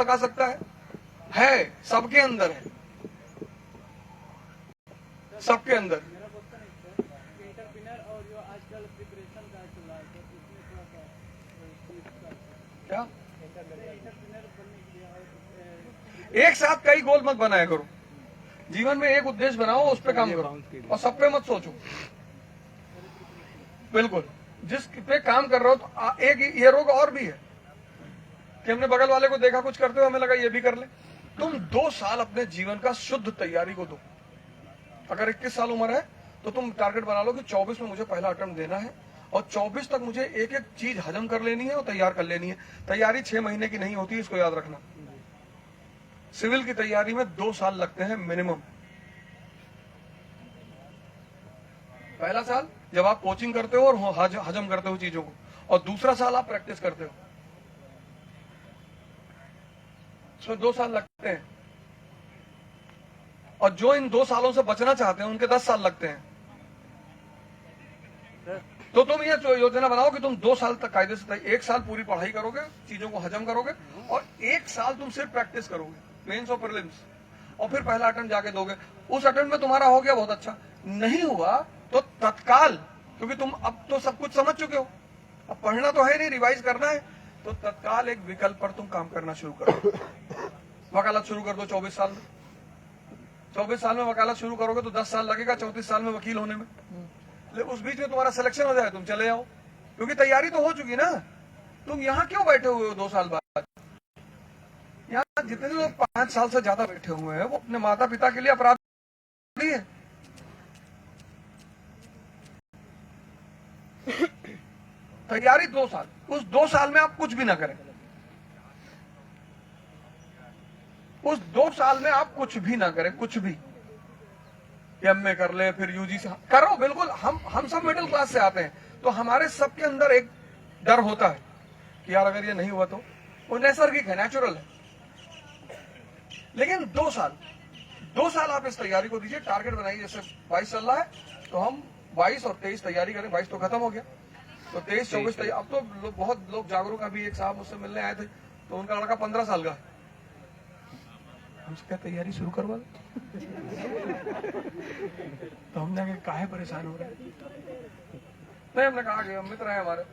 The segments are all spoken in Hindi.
लगा सकता है सबके अंदर है, सबके अंदर। क्या एक साथ कई गोल मत बनाया करो, जीवन में एक उद्देश्य बनाओ, उस पर काम करो और सब पे मत सोचो। बिल्कुल, जिस पे काम कर रहे हो तो एक ये रोग और भी है कि हमने बगल वाले को देखा कुछ करते हुए, हमें लगा ये भी कर ले। तुम 2 साल अपने जीवन का शुद्ध तैयारी को दो। अगर 21 साल उम्र है तो तुम टारगेट बना लो कि 24 में मुझे पहला अटेम्प्ट देना है और 24 तक मुझे एक एक चीज हजम कर लेनी है और तैयार कर लेनी है। तैयारी 6 महीने की नहीं होती, इसको याद रखना। सिविल की तैयारी में 2 साल लगते हैं मिनिमम। पहला साल जब आप कोचिंग करते हो और हजम करते हो चीजों को, और दूसरा साल आप प्रैक्टिस करते हो, इसमें 2 साल लगते हैं। और जो इन 2 सालों से बचना चाहते हैं उनके 10 साल लगते हैं। तो तुम ये योजना बनाओ कि तुम 2 साल तक कायदे से 1 साल पूरी पढ़ाई करोगे, चीजों को हजम करोगे, और 1 साल तुम सिर्फ प्रैक्टिस करोगे, मेंस और प्रीलिम्स, और फिर पहला अटेम्प्ट जाके दोगे। उस अटेम्प्ट में तुम्हारा हो गया बहुत अच्छा, नहीं हुआ तो तत्काल, क्योंकि तुम अब तो सब कुछ समझ चुके हो, अब पढ़ना तो है नहीं, रिवाइज करना है, तो तत्काल एक विकल्प पर तुम काम करना शुरू करो। वकालत शुरू कर दो 24 साल में। 24 साल में वकालत शुरू करोगे तो 10 साल लगेगा 34 साल में वकील होने में। उस बीच में तुम्हारा सिलेक्शन हो जाए, तुम चले जाओ, क्योंकि तैयारी तो हो चुकी ना। तुम यहाँ क्यों बैठे हुए हो 2 साल बाद? यहाँ जितने लोग 5 साल से ज्यादा बैठे हुए हैं वो अपने माता पिता के लिए अपराधी है। तैयारी 2 साल, उस 2 साल में आप कुछ भी ना करें, उस 2 साल में आप कुछ भी ना करें, कुछ भी। एमए कर ले, फिर यूजीसी करो, बिल्कुल। हम सब मिडिल क्लास से आते हैं, तो हमारे सबके अंदर एक डर होता है कि यार अगर ये नहीं हुआ तो, वो नैसर्गिक है, नेचुरल है। लेकिन 2 साल आप इस तैयारी को दीजिए, टारगेट बनाइए। जैसे 22 चल रहा है तो हम 22 और 23 तैयारी करें। 22 तो खत्म हो गया, तो 23 24 तैयारी। अब तो बहुत लोग जागरूक, अभी एक साहब मुझसे मिलने आए थे, तो उनका लड़का 15 साल का है। हमसे क्या तैयारी शुरू करवा दो? तो हमने कहा काहे परेशान हो रहे हैं? नहीं, हमने कहा कि मित्र है हमारे,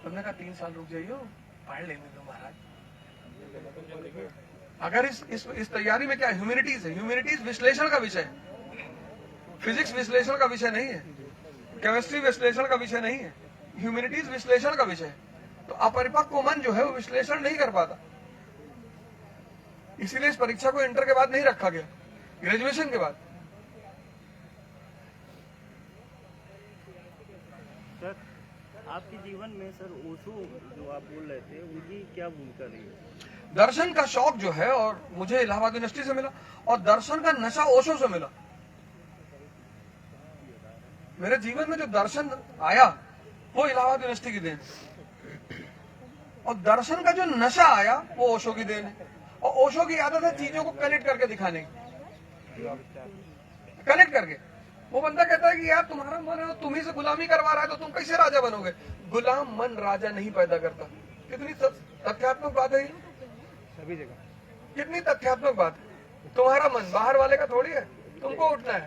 हमने कहा 3 साल रुक जाइए, पढ़ लेने दो महाराज। अगर इस तैयारी में क्या ह्यूमैनिटीज है, ह्यूमैनिटीज विश्लेषण का विषय है, फिजिक्स विश्लेषण का विषय नहीं है, केमिस्ट्री विश्लेषण का विषय नहीं है, ह्यूमैनिटीज विश्लेषण का विषय है। तो अपरिपक्व मन जो है वो विश्लेषण नहीं कर पाता, इसीलिए इस परीक्षा को इंटर के बाद नहीं रखा गया, ग्रेजुएशन के बाद। सर, आपके जीवन में सर ओशो जो आप बोल रहे थे, उनकी क्या भूमिका रही है? दर्शन का शौक जो है, और मुझे इलाहाबाद यूनिवर्सिटी से मिला, और दर्शन का नशा ओशो से मिला। मेरे जीवन में जो दर्शन आया वो इलाहाबाद यूनिवर्सिटी की देन, और दर्शन का जो नशा आया वो ओशो की देन है। और ओशो की आदत है चीजों को कनेक्ट करके दिखाने की, कनेक्ट करके। वो बंदा कहता है कि यार तुम्हारा मन है, तुम ही से गुलामी करवा रहा है, तो तुम कैसे राजा बनोगे? गुलाम मन राजा नहीं पैदा करता। कितनी तथ्यात्मक बात है ये, सभी जगह कितनी तथ्यात्मक बात है। तुम्हारा मन बाहर वाले का थोड़ी है, तुमको उठना है,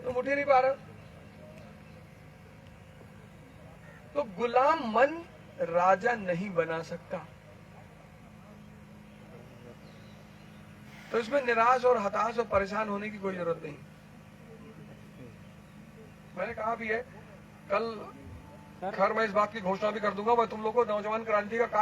तुम उठ ही नहीं पा रहे हो। तो गुलाम मन राजा नहीं बना सकता। तो इसमें निराश और हताश और परेशान होने की कोई जरूरत नहीं। मैंने कहा भी है, कल खैर मैं इस बात की घोषणा भी कर दूंगा, मैं तुम लोग को नौजवान क्रांति का